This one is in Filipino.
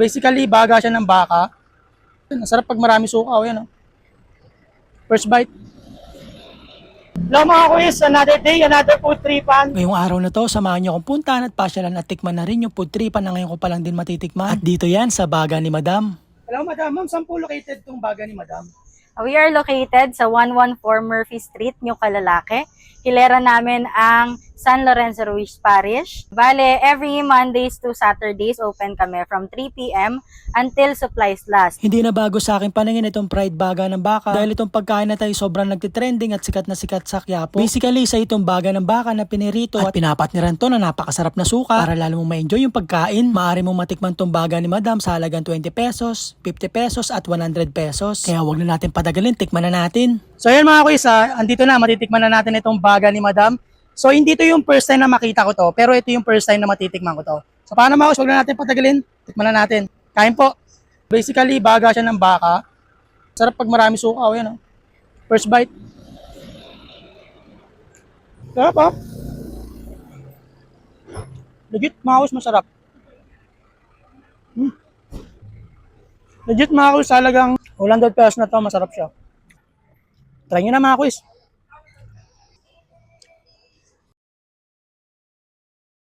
Basically, baga siya ng baka. Masarap pag marami suka. Yan, oh. First bite. Hello mga kuis, another day, another food tripan. Ngayong araw na to, samahan niyo akong puntahan at pasyalan at tikman na rin yung food tripan na ngayon ko pa lang din matitikman. At dito yan sa Baga ni Madam. Hello madam, ma'am, saan po located tong baga ni madam? We are located sa 114 Murphy Street, New Calalake. Hilera namin ang San Lorenzo Ruiz Parish. Bale, every Mondays to Saturdays open kami from 3 p.m. until supplies last. Hindi na bago sa akin paningin itong Pride Baga ng Baka dahil itong pagkain na tayo sobrang nagtitrending at sikat na sikat sa Quiapo. Basically, sa itong Baga ng Baka na pinirito at pinapatniran to na napakasarap na suka para lalo mong ma-enjoy yung pagkain. Maaari mong matikman tong Baga ni Madam sa halagang 20 pesos, 50 pesos at 100 pesos. Kaya wag na natin padagalin, tikman na natin. So yun mga kuis, andito na, matitikman na natin itong baga ni madam. So hindi to yung first time na makita ko to, pero ito yung first time na matitikman ko to. So paano mga kuis, wag na natin patagalin, tikman na natin. Kain po. Basically, baga siya ng baka. Sarap pag marami suka. Yan, oh. First bite. Sarap, oh. Legit, mga kuis, masarap. Legit, mga kuis, halagang 100 pesos na to, masarap siya. Try nyo na mga kuis.